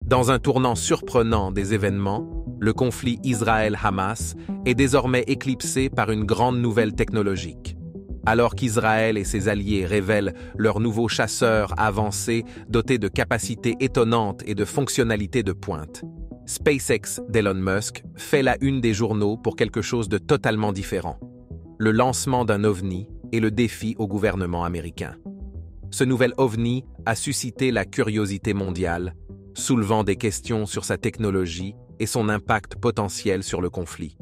Dans un tournant surprenant des événements, le conflit Israël-Hamas est désormais éclipsé par une grande nouvelle technologique. Alors qu'Israël et ses alliés révèlent leurs nouveaux chasseurs avancés dotés de capacités étonnantes et de fonctionnalités de pointe, SpaceX d'Elon Musk fait la une des journaux pour quelque chose de totalement différent: le lancement d'un OVNI et le défi au gouvernement américain. Ce nouvel OVNI a suscité la curiosité mondiale, soulevant des questions sur sa technologie et son impact potentiel sur le conflit.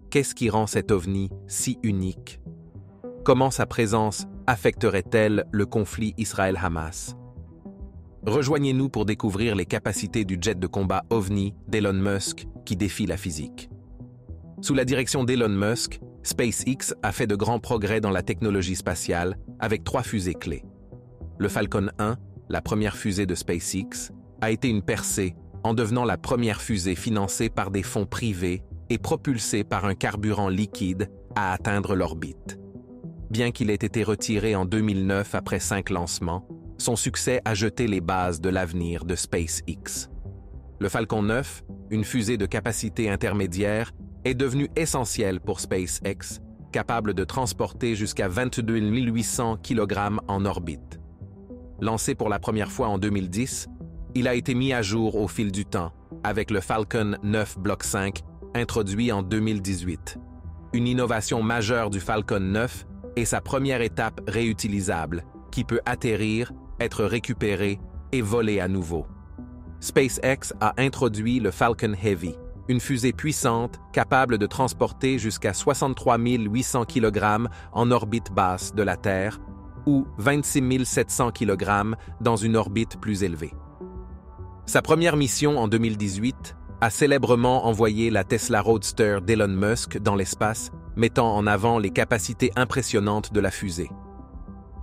Qu'est-ce qui rend cet OVNI si unique? Comment sa présence affecterait-elle le conflit Israël-Hamas? Rejoignez-nous pour découvrir les capacités du jet de combat OVNI d'Elon Musk qui défie la physique. Sous la direction d'Elon Musk, SpaceX a fait de grands progrès dans la technologie spatiale avec 3 fusées clés. Le Falcon 1, la première fusée de SpaceX, a été une percée en devenant la première fusée financée par des fonds privés et propulsée par un carburant liquide à atteindre l'orbite. Bien qu'il ait été retiré en 2009 après 5 lancements, son succès a jeté les bases de l'avenir de SpaceX. Le Falcon 9, une fusée de capacité intermédiaire, est devenu essentiel pour SpaceX, capable de transporter jusqu'à 22 800 kg en orbite. Lancé pour la première fois en 2010, il a été mis à jour au fil du temps, avec le Falcon 9 Block 5, introduit en 2018. Une innovation majeure du Falcon 9 est sa première étape réutilisable, qui peut atterrir, être récupéré et voler à nouveau. SpaceX a introduit le Falcon Heavy, une fusée puissante capable de transporter jusqu'à 63 800 kg en orbite basse de la Terre ou 26 700 kg dans une orbite plus élevée. Sa première mission en 2018 a célèbrement envoyé la Tesla Roadster d'Elon Musk dans l'espace, mettant en avant les capacités impressionnantes de la fusée.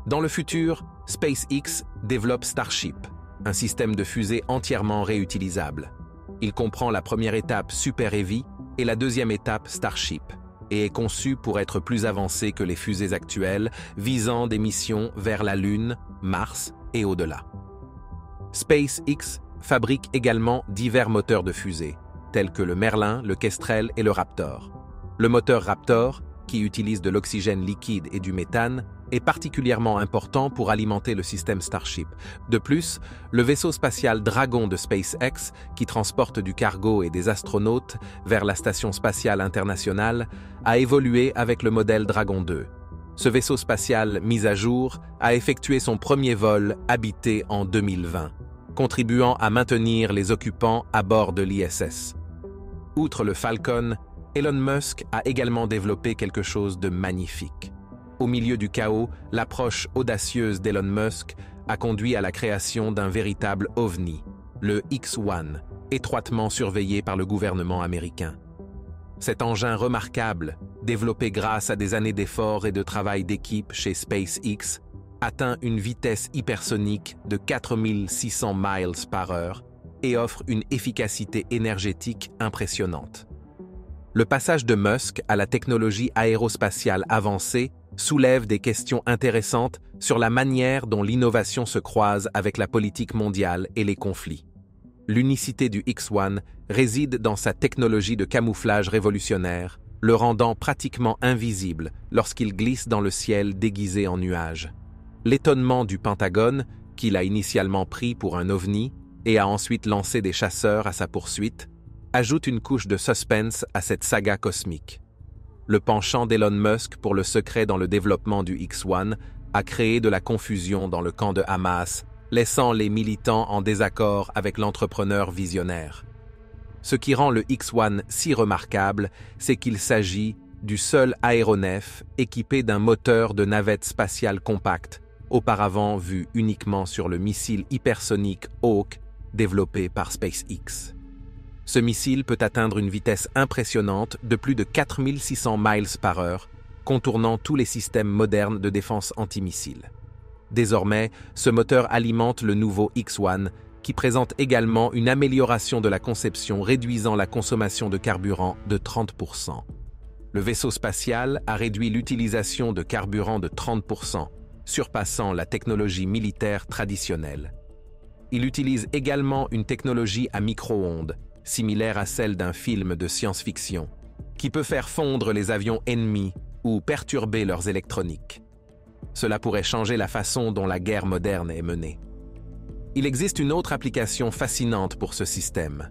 Dans le futur, SpaceX développe Starship, un système de fusée entièrement réutilisable. Il comprend la première étape Super Heavy et la deuxième étape Starship, et est conçu pour être plus avancé que les fusées actuelles, visant des missions vers la Lune, Mars et au-delà. SpaceX fabrique également divers moteurs de fusée, tels que le Merlin, le Kestrel et le Raptor. Le moteur Raptor, qui utilise de l'oxygène liquide et du méthane, est particulièrement important pour alimenter le système Starship. De plus, le vaisseau spatial Dragon de SpaceX, qui transporte du cargo et des astronautes vers la Station spatiale internationale, a évolué avec le modèle Dragon 2. Ce vaisseau spatial mis à jour a effectué son premier vol habité en 2020, contribuant à maintenir les occupants à bord de l'ISS. Outre le Falcon, Elon Musk a également développé quelque chose de magnifique. Au milieu du chaos, l'approche audacieuse d'Elon Musk a conduit à la création d'un véritable OVNI, le X-1, étroitement surveillé par le gouvernement américain. Cet engin remarquable, développé grâce à des années d'efforts et de travail d'équipe chez SpaceX, atteint une vitesse hypersonique de 4600 miles par heure et offre une efficacité énergétique impressionnante. Le passage de Musk à la technologie aérospatiale avancée soulève des questions intéressantes sur la manière dont l'innovation se croise avec la politique mondiale et les conflits. L'unicité du X-1 réside dans sa technologie de camouflage révolutionnaire, le rendant pratiquement invisible lorsqu'il glisse dans le ciel déguisé en nuage. L'étonnement du Pentagone, qui l'a initialement pris pour un ovni et a ensuite lancé des chasseurs à sa poursuite, ajoute une couche de suspense à cette saga cosmique. Le penchant d'Elon Musk pour le secret dans le développement du X-1 a créé de la confusion dans le camp de Hamas, laissant les militants en désaccord avec l'entrepreneur visionnaire. Ce qui rend le X-1 si remarquable, c'est qu'il s'agit du seul aéronef équipé d'un moteur de navette spatiale compacte, auparavant vu uniquement sur le missile hypersonique Hawk développé par SpaceX. Ce missile peut atteindre une vitesse impressionnante de plus de 4600 miles par heure, contournant tous les systèmes modernes de défense antimissile. Désormais, ce moteur alimente le nouveau X-1, qui présente également une amélioration de la conception réduisant la consommation de carburant de 30%. Le vaisseau spatial a réduit l'utilisation de carburant de 30%, surpassant la technologie militaire traditionnelle. Il utilise également une technologie à micro-ondes, similaire à celle d'un film de science-fiction, qui peut faire fondre les avions ennemis ou perturber leurs électroniques. Cela pourrait changer la façon dont la guerre moderne est menée. Il existe une autre application fascinante pour ce système.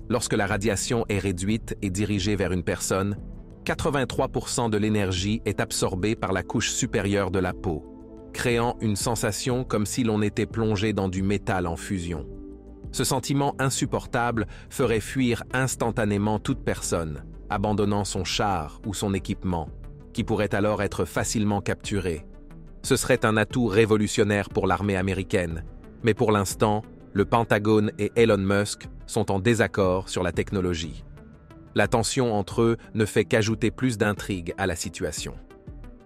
Lorsque la radiation est réduite et dirigée vers une personne, 83% de l'énergie est absorbée par la couche supérieure de la peau, créant une sensation comme si l'on était plongé dans du métal en fusion. Ce sentiment insupportable ferait fuir instantanément toute personne, abandonnant son char ou son équipement, qui pourrait alors être facilement capturé. Ce serait un atout révolutionnaire pour l'armée américaine, mais pour l'instant, le Pentagone et Elon Musk sont en désaccord sur la technologie. La tension entre eux ne fait qu'ajouter plus d'intrigue à la situation.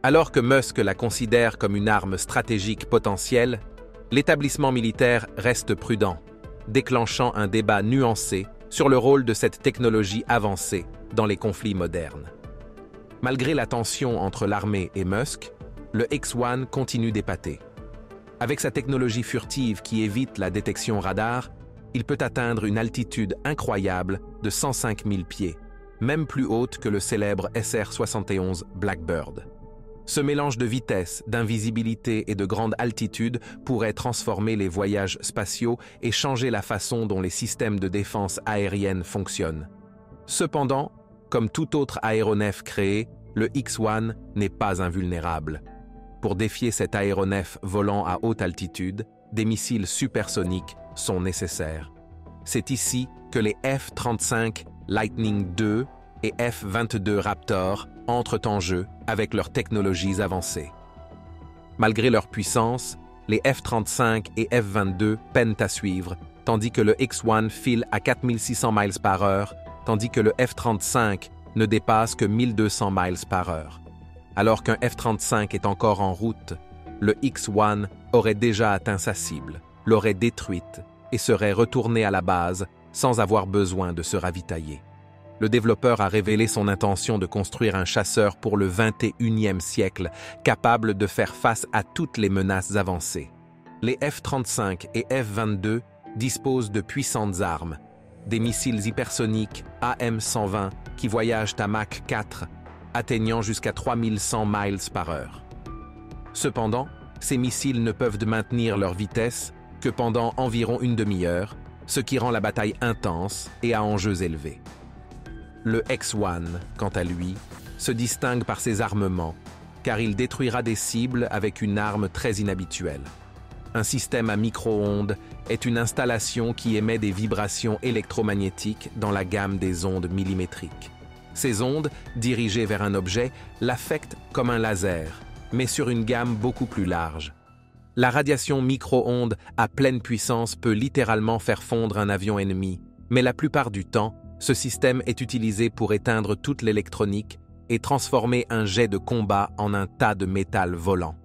Alors que Musk la considère comme une arme stratégique potentielle, l'établissement militaire reste prudent, déclenchant un débat nuancé sur le rôle de cette technologie avancée dans les conflits modernes. Malgré la tension entre l'armée et Musk, le X-1 continue d'épater. Avec sa technologie furtive qui évite la détection radar, il peut atteindre une altitude incroyable de 105 000 pieds, même plus haute que le célèbre SR-71 Blackbird. Ce mélange de vitesse, d'invisibilité et de grande altitude pourrait transformer les voyages spatiaux et changer la façon dont les systèmes de défense aérienne fonctionnent. Cependant, comme tout autre aéronef créé, le X-1 n'est pas invulnérable. Pour défier cet aéronef volant à haute altitude, des missiles supersoniques sont nécessaires. C'est ici que les F-35 Lightning II et F-22 Raptor entrent en jeu avec leurs technologies avancées. Malgré leur puissance, les F-35 et F-22 peinent à suivre, tandis que le X-1 file à 4600 miles par heure, tandis que le F-35 ne dépasse que 1200 miles par heure. Alors qu'un F-35 est encore en route, le X-1 aurait déjà atteint sa cible, l'aurait détruite et serait retourné à la base sans avoir besoin de se ravitailler. Le développeur a révélé son intention de construire un chasseur pour le 21e siècle, capable de faire face à toutes les menaces avancées. Les F-35 et F-22 disposent de puissantes armes, des missiles hypersoniques AM-120 qui voyagent à Mach 4, atteignant jusqu'à 3100 miles par heure. Cependant, ces missiles ne peuvent maintenir leur vitesse que pendant environ une demi-heure, ce qui rend la bataille intense et à enjeux élevés. Le X-1, quant à lui, se distingue par ses armements, car il détruira des cibles avec une arme très inhabituelle. Un système à micro-ondes est une installation qui émet des vibrations électromagnétiques dans la gamme des ondes millimétriques. Ces ondes, dirigées vers un objet, l'affectent comme un laser, mais sur une gamme beaucoup plus large. La radiation micro-ondes à pleine puissance peut littéralement faire fondre un avion ennemi, mais la plupart du temps, ce système est utilisé pour éteindre toute l'électronique et transformer un jet de combat en un tas de métal volant.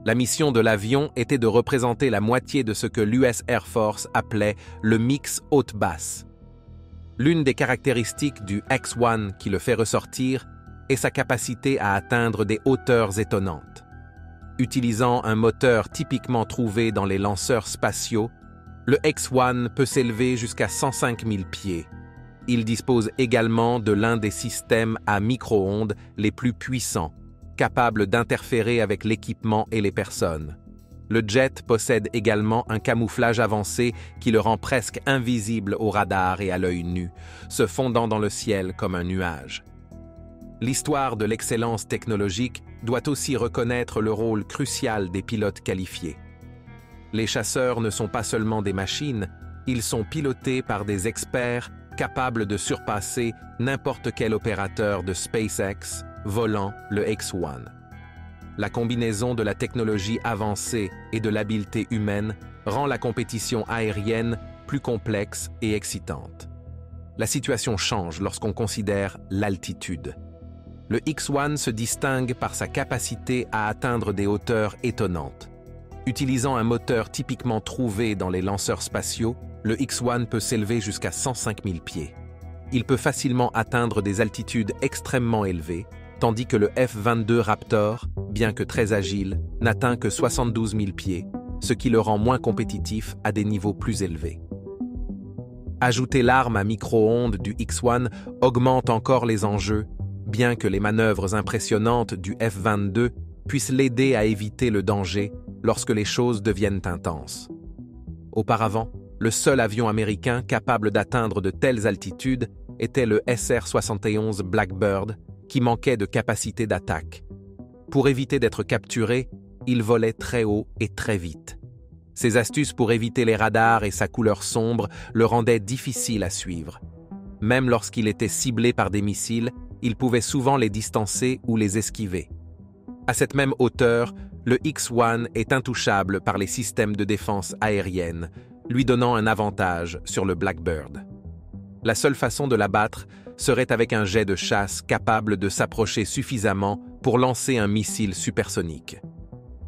La mission de l'avion était de représenter la moitié de ce que l'US Air Force appelait le mix haute-basse. L'une des caractéristiques du X-1 qui le fait ressortir est sa capacité à atteindre des hauteurs étonnantes. Utilisant un moteur typiquement trouvé dans les lanceurs spatiaux, le X-1 peut s'élever jusqu'à 105 000 pieds. Il dispose également de l'un des systèmes à micro-ondes les plus puissants, capable d'interférer avec l'équipement et les personnes. Le jet possède également un camouflage avancé qui le rend presque invisible au radar et à l'œil nu, se fondant dans le ciel comme un nuage. L'histoire de l'excellence technologique doit aussi reconnaître le rôle crucial des pilotes qualifiés. Les chasseurs ne sont pas seulement des machines, ils sont pilotés par des experts capables de surpasser n'importe quel opérateur de SpaceX volant le X-1. La combinaison de la technologie avancée et de l'habileté humaine rend la compétition aérienne plus complexe et excitante. La situation change lorsqu'on considère l'altitude. Le X-1 se distingue par sa capacité à atteindre des hauteurs étonnantes. Utilisant un moteur typiquement trouvé dans les lanceurs spatiaux, le X-1 peut s'élever jusqu'à 105 000 pieds. Il peut facilement atteindre des altitudes extrêmement élevées, tandis que le F-22 Raptor, bien que très agile, n'atteint que 72 000 pieds, ce qui le rend moins compétitif à des niveaux plus élevés. Ajouter l'arme à micro-ondes du X-1 augmente encore les enjeux, bien que les manœuvres impressionnantes du F-22 puissent l'aider à éviter le danger lorsque les choses deviennent intenses. Auparavant, le seul avion américain capable d'atteindre de telles altitudes était le SR-71 Blackbird, qui manquait de capacité d'attaque. Pour éviter d'être capturé, il volait très haut et très vite. Ses astuces pour éviter les radars et sa couleur sombre le rendaient difficile à suivre. Même lorsqu'il était ciblé par des missiles, il pouvait souvent les distancer ou les esquiver. À cette même hauteur, le X-1 est intouchable par les systèmes de défense aérienne, lui donnant un avantage sur le Blackbird. La seule façon de l'abattre serait avec un jet de chasse capable de s'approcher suffisamment pour lancer un missile supersonique.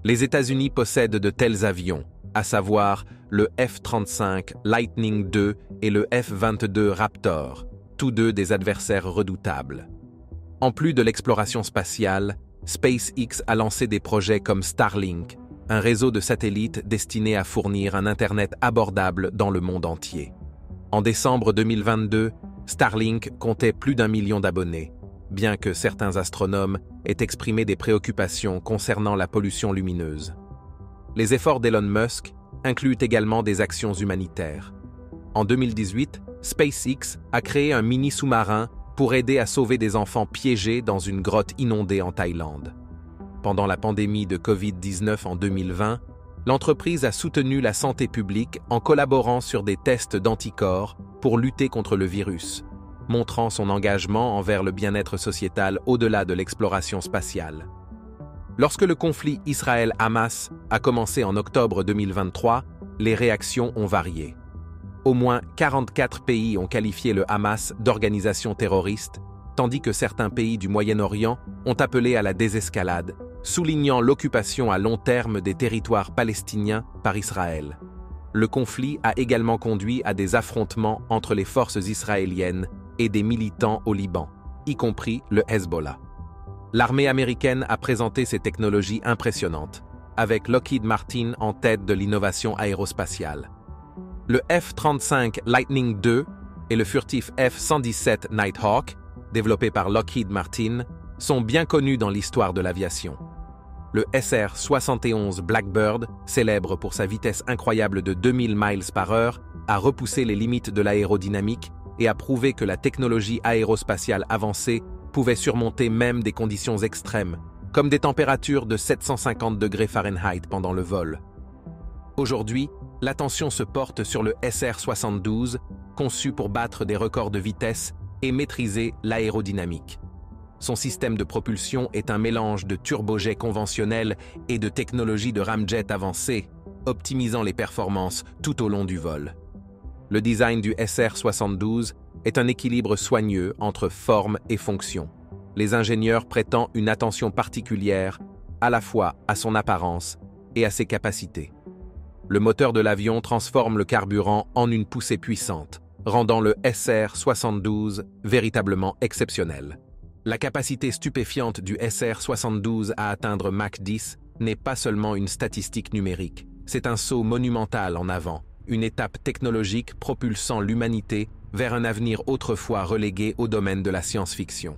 Les États-Unis possèdent de tels avions, à savoir le F-35 Lightning II et le F-22 Raptor, tous deux des adversaires redoutables. En plus de l'exploration spatiale, SpaceX a lancé des projets comme Starlink, un réseau de satellites destiné à fournir un Internet abordable dans le monde entier. En décembre 2022, Starlink comptait plus d'1 million d'abonnés, bien que certains astronomes aient exprimé des préoccupations concernant la pollution lumineuse. Les efforts d'Elon Musk incluent également des actions humanitaires. En 2018, SpaceX a créé un mini-sous-marin pour aider à sauver des enfants piégés dans une grotte inondée en Thaïlande. Pendant la pandémie de Covid-19 en 2020, l'entreprise a soutenu la santé publique en collaborant sur des tests d'anticorps pour lutter contre le virus, montrant son engagement envers le bien-être sociétal au-delà de l'exploration spatiale. Lorsque le conflit Israël-Hamas a commencé en octobre 2023, les réactions ont varié. Au moins 44 pays ont qualifié le Hamas d'organisation terroriste, tandis que certains pays du Moyen-Orient ont appelé à la désescalade, soulignant l'occupation à long terme des territoires palestiniens par Israël. Le conflit a également conduit à des affrontements entre les forces israéliennes et des militants au Liban, y compris le Hezbollah. L'armée américaine a présenté ses technologies impressionnantes, avec Lockheed Martin en tête de l'innovation aérospatiale. Le F-35 Lightning II et le furtif F-117 Nighthawk, développés par Lockheed Martin, sont bien connus dans l'histoire de l'aviation. Le SR-71 Blackbird, célèbre pour sa vitesse incroyable de 2000 miles par heure, a repoussé les limites de l'aérodynamique et a prouvé que la technologie aérospatiale avancée pouvait surmonter même des conditions extrêmes, comme des températures de 750 degrés Fahrenheit pendant le vol. Aujourd'hui, l'attention se porte sur le SR-72, conçu pour battre des records de vitesse et maîtriser l'aérodynamique. Son système de propulsion est un mélange de turbojets conventionnels et de technologies de ramjet avancées, optimisant les performances tout au long du vol. Le design du SR-72 est un équilibre soigneux entre forme et fonction, les ingénieurs prêtant une attention particulière à la fois à son apparence et à ses capacités. Le moteur de l'avion transforme le carburant en une poussée puissante, rendant le SR-72 véritablement exceptionnel. La capacité stupéfiante du SR-72 à atteindre Mach 10 n'est pas seulement une statistique numérique, c'est un saut monumental en avant, une étape technologique propulsant l'humanité vers un avenir autrefois relégué au domaine de la science-fiction.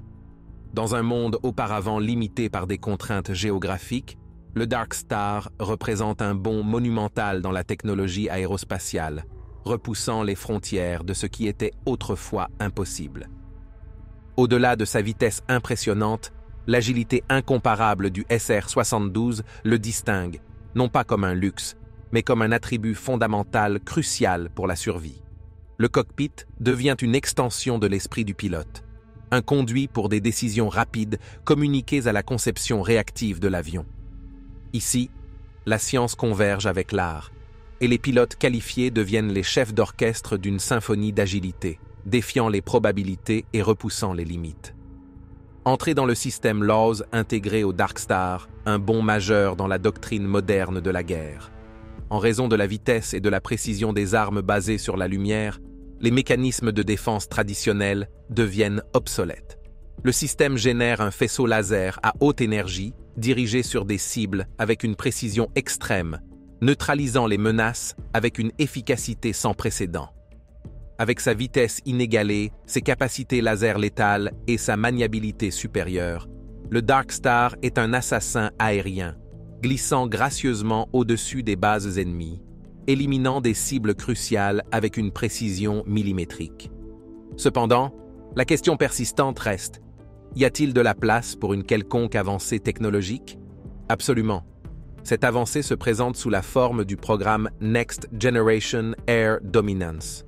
Dans un monde auparavant limité par des contraintes géographiques, le Dark Star représente un bond monumental dans la technologie aérospatiale, repoussant les frontières de ce qui était autrefois impossible. Au-delà de sa vitesse impressionnante, l'agilité incomparable du SR-72 le distingue, non pas comme un luxe, mais comme un attribut fondamental crucial pour la survie. Le cockpit devient une extension de l'esprit du pilote, un conduit pour des décisions rapides communiquées à la conception réactive de l'avion. Ici, la science converge avec l'art, et les pilotes qualifiés deviennent les chefs d'orchestre d'une symphonie d'agilité, défiant les probabilités et repoussant les limites. Entrer dans le système LAWS intégré au Dark Star, un bond majeur dans la doctrine moderne de la guerre. En raison de la vitesse et de la précision des armes basées sur la lumière, les mécanismes de défense traditionnels deviennent obsolètes. Le système génère un faisceau laser à haute énergie dirigé sur des cibles avec une précision extrême, neutralisant les menaces avec une efficacité sans précédent. Avec sa vitesse inégalée, ses capacités laser létales et sa maniabilité supérieure, le Dark Star est un assassin aérien, glissant gracieusement au-dessus des bases ennemies, éliminant des cibles cruciales avec une précision millimétrique. Cependant, la question persistante reste: y a-t-il de la place pour une quelconque avancée technologique? Absolument. Cette avancée se présente sous la forme du programme Next Generation Air Dominance.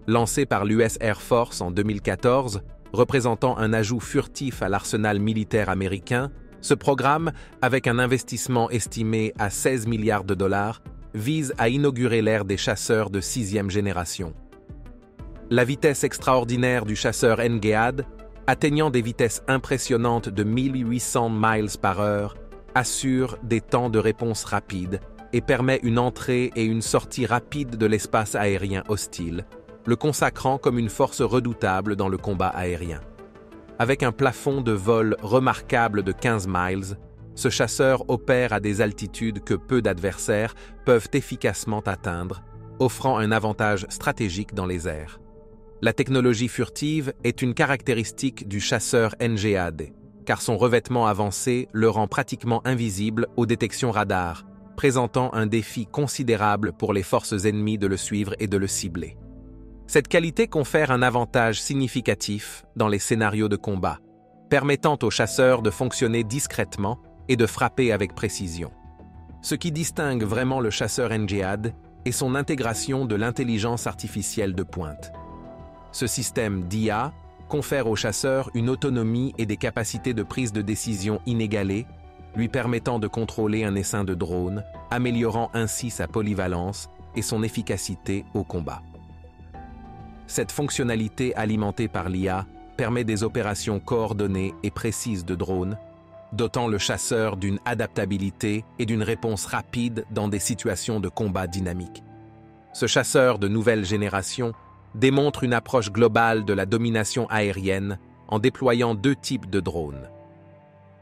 Lancé par l'US Air Force en 2014, représentant un ajout furtif à l'arsenal militaire américain, ce programme, avec un investissement estimé à 16 milliards de dollars, vise à inaugurer l'ère des chasseurs de 6e génération. La vitesse extraordinaire du chasseur NGAD, atteignant des vitesses impressionnantes de 1800 miles par heure, assure des temps de réponse rapides et permet une entrée et une sortie rapide de l'espace aérien hostile, le consacrant comme une force redoutable dans le combat aérien. Avec un plafond de vol remarquable de 15 miles, ce chasseur opère à des altitudes que peu d'adversaires peuvent efficacement atteindre, offrant un avantage stratégique dans les airs. La technologie furtive est une caractéristique du chasseur NGAD, car son revêtement avancé le rend pratiquement invisible aux détections radar, présentant un défi considérable pour les forces ennemies de le suivre et de le cibler. Cette qualité confère un avantage significatif dans les scénarios de combat, permettant aux chasseurs de fonctionner discrètement et de frapper avec précision. Ce qui distingue vraiment le chasseur NGAD est son intégration de l'intelligence artificielle de pointe. Ce système d'IA confère au chasseur une autonomie et des capacités de prise de décision inégalées, lui permettant de contrôler un essaim de drone, améliorant ainsi sa polyvalence et son efficacité au combat. Cette fonctionnalité alimentée par l'IA permet des opérations coordonnées et précises de drones, dotant le chasseur d'une adaptabilité et d'une réponse rapide dans des situations de combat dynamiques. Ce chasseur de nouvelle génération démontre une approche globale de la domination aérienne en déployant 2 types de drones.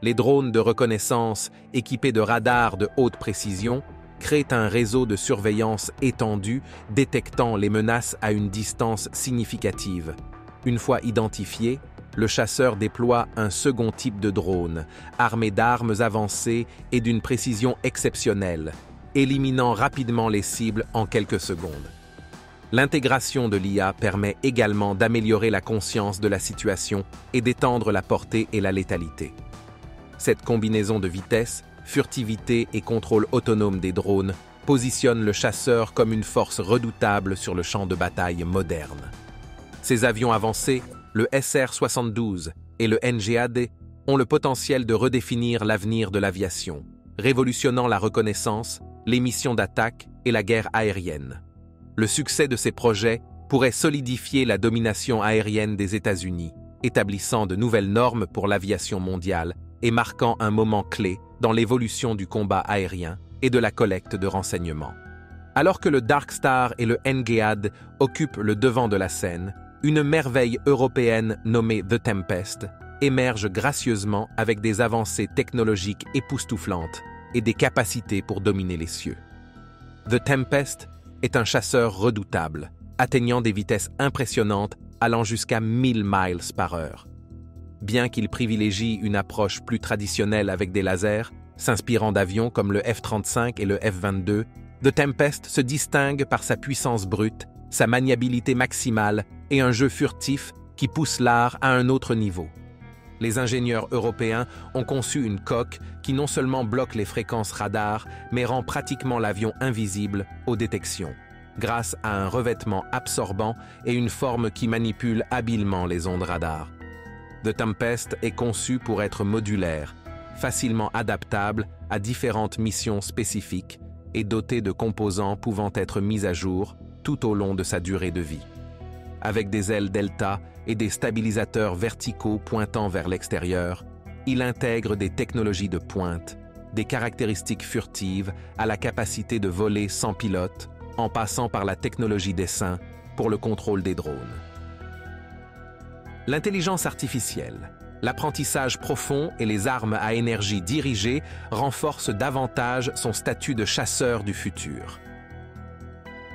Les drones de reconnaissance équipés de radars de haute précision créent un réseau de surveillance étendu détectant les menaces à une distance significative. Une fois identifié, le chasseur déploie un second type de drone, armé d'armes avancées et d'une précision exceptionnelle, éliminant rapidement les cibles en quelques secondes. L'intégration de l'IA permet également d'améliorer la conscience de la situation et d'étendre la portée et la létalité. Cette combinaison de vitesse, furtivité et contrôle autonome des drones positionne le chasseur comme une force redoutable sur le champ de bataille moderne. Ces avions avancés, le SR-72 et le NGAD, ont le potentiel de redéfinir l'avenir de l'aviation, révolutionnant la reconnaissance, les missions d'attaque et la guerre aérienne. Le succès de ces projets pourrait solidifier la domination aérienne des États-Unis, établissant de nouvelles normes pour l'aviation mondiale et marquant un moment clé dans l'évolution du combat aérien et de la collecte de renseignements. Alors que le Dark Star et le NGAD occupent le devant de la scène, une merveille européenne nommée The Tempest émerge gracieusement avec des avancées technologiques époustouflantes et des capacités pour dominer les cieux. The Tempest est un chasseur redoutable, atteignant des vitesses impressionnantes allant jusqu'à 1000 miles par heure. Bien qu'il privilégie une approche plus traditionnelle avec des lasers, s'inspirant d'avions comme le F-35 et le F-22, The Tempest se distingue par sa puissance brute, sa maniabilité maximale et un jeu furtif qui pousse l'art à un autre niveau. Les ingénieurs européens ont conçu une coque qui non seulement bloque les fréquences radar, mais rend pratiquement l'avion invisible aux détections, grâce à un revêtement absorbant et une forme qui manipule habilement les ondes radar. The Tempest est conçu pour être modulaire, facilement adaptable à différentes missions spécifiques et doté de composants pouvant être mis à jour tout au long de sa durée de vie. Avec des ailes delta et des stabilisateurs verticaux pointant vers l'extérieur, il intègre des technologies de pointe, des caractéristiques furtives à la capacité de voler sans pilote, en passant par la technologie d'essaim pour le contrôle des drones. L'intelligence artificielle, L'apprentissage profond et les armes à énergie dirigée renforcent davantage son statut de chasseur du futur.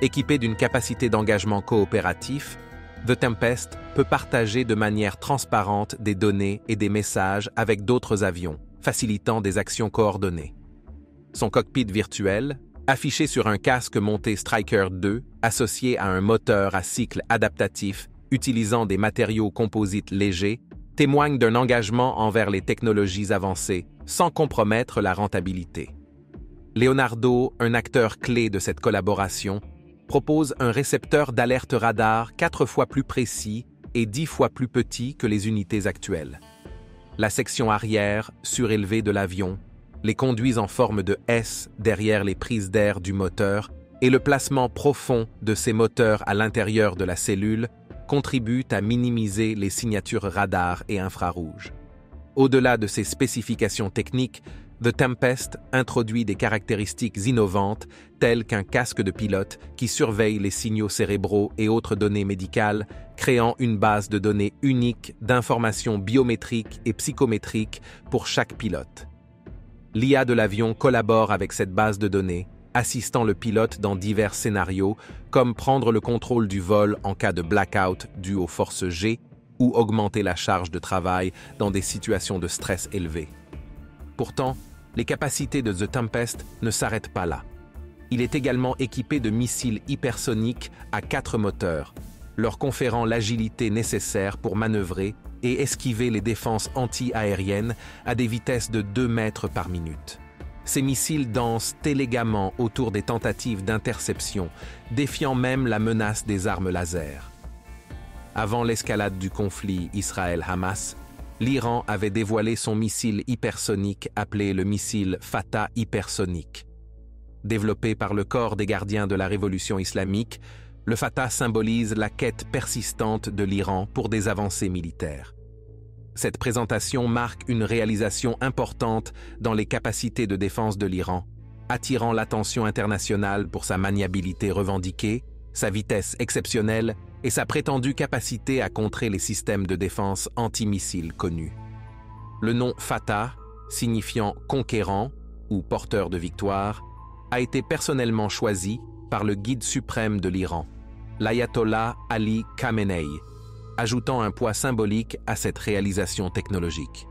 Équipé d'une capacité d'engagement coopératif, The Tempest peut partager de manière transparente des données et des messages avec d'autres avions, facilitant des actions coordonnées. Son cockpit virtuel, affiché sur un casque monté Striker 2, associé à un moteur à cycle adaptatif utilisant des matériaux composites légers, témoigne d'un engagement envers les technologies avancées sans compromettre la rentabilité. Leonardo, un acteur clé de cette collaboration, propose un récepteur d'alerte radar 4 fois plus précis et 10 fois plus petit que les unités actuelles. La section arrière, surélevée de l'avion, les conduits en forme de S derrière les prises d'air du moteur et le placement profond de ces moteurs à l'intérieur de la cellule contribuent à minimiser les signatures radar et infrarouges. Au-delà de ces spécifications techniques, The Tempest introduit des caractéristiques innovantes telles qu'un casque de pilote qui surveille les signaux cérébraux et autres données médicales, créant une base de données unique d'informations biométriques et psychométriques pour chaque pilote. L'IA de l'avion collabore avec cette base de données, assistant le pilote dans divers scénarios, comme prendre le contrôle du vol en cas de blackout dû aux forces G ou augmenter la charge de travail dans des situations de stress élevé. Pourtant, les capacités de The Tempest ne s'arrêtent pas là. Il est également équipé de missiles hypersoniques à 4 moteurs, leur conférant l'agilité nécessaire pour manœuvrer et esquiver les défenses anti-aériennes à des vitesses de 2 mètres par minute. Ces missiles dansent élégamment autour des tentatives d'interception, défiant même la menace des armes laser. Avant l'escalade du conflit Israël-Hamas, l'Iran avait dévoilé son missile hypersonique appelé le missile Fatah hypersonique. Développé par le corps des gardiens de la révolution islamique, le Fatah symbolise la quête persistante de l'Iran pour des avancées militaires. Cette présentation marque une réalisation importante dans les capacités de défense de l'Iran, attirant l'attention internationale pour sa maniabilité revendiquée, sa vitesse exceptionnelle et sa prétendue capacité à contrer les systèmes de défense antimissiles connus. Le nom Fatah, signifiant conquérant ou porteur de victoire, a été personnellement choisi par le guide suprême de l'Iran, l'ayatollah Ali Khamenei, ajoutant un poids symbolique à cette réalisation technologique.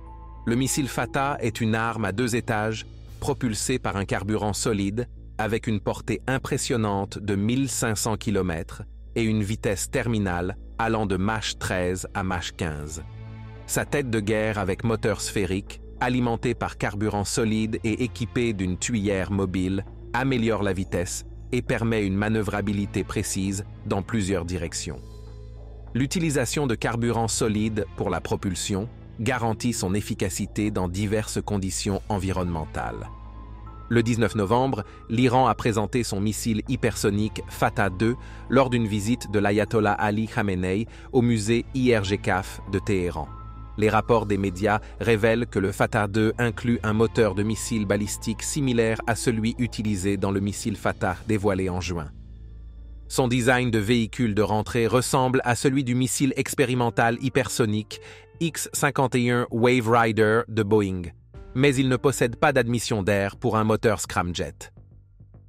Le missile Fatah est une arme à 2 étages, propulsée par un carburant solide, avec une portée impressionnante de 1500 km et une vitesse terminale allant de Mach 13 à Mach 15. Sa tête de guerre avec moteur sphérique, alimentée par carburant solide et équipée d'une tuyère mobile, améliore la vitesse et permet une manœuvrabilité précise dans plusieurs directions. L'utilisation de carburant solide pour la propulsion garantit son efficacité dans diverses conditions environnementales. Le 19 novembre, l'Iran a présenté son missile hypersonique Fatah 2 lors d'une visite de l'ayatollah Ali Khamenei au musée IRGCAF de Téhéran. Les rapports des médias révèlent que le Fatah 2 inclut un moteur de missile balistique similaire à celui utilisé dans le missile Fatah dévoilé en juin. Son design de véhicule de rentrée ressemble à celui du missile expérimental hypersonique X-51 Wave Rider de Boeing, mais il ne possède pas d'admission d'air pour un moteur scramjet.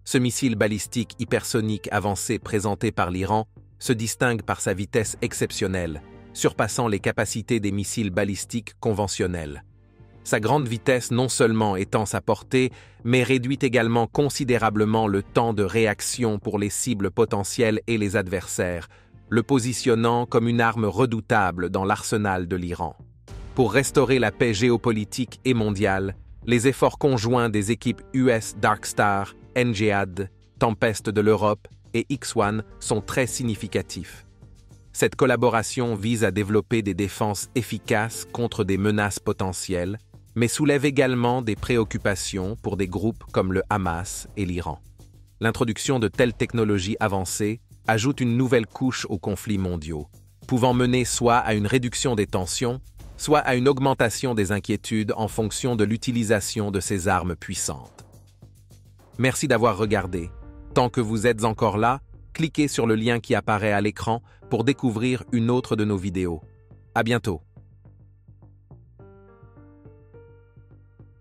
Ce missile balistique hypersonique avancé présenté par l'Iran se distingue par sa vitesse exceptionnelle, surpassant les capacités des missiles balistiques conventionnels. Sa grande vitesse non seulement étend sa portée, mais réduit également considérablement le temps de réaction pour les cibles potentielles et les adversaires, le positionnant comme une arme redoutable dans l'arsenal de l'Iran. Pour restaurer la paix géopolitique et mondiale, les efforts conjoints des équipes US Dark Star, NGAD, Tempest de l'Europe et X-1 sont très significatifs. Cette collaboration vise à développer des défenses efficaces contre des menaces potentielles, mais soulève également des préoccupations pour des groupes comme le Hamas et l'Iran. L'introduction de telles technologies avancées ajoute une nouvelle couche aux conflits mondiaux, pouvant mener soit à une réduction des tensions, soit à une augmentation des inquiétudes en fonction de l'utilisation de ces armes puissantes. Merci d'avoir regardé. Tant que vous êtes encore là, cliquez sur le lien qui apparaît à l'écran pour découvrir une autre de nos vidéos. À bientôt.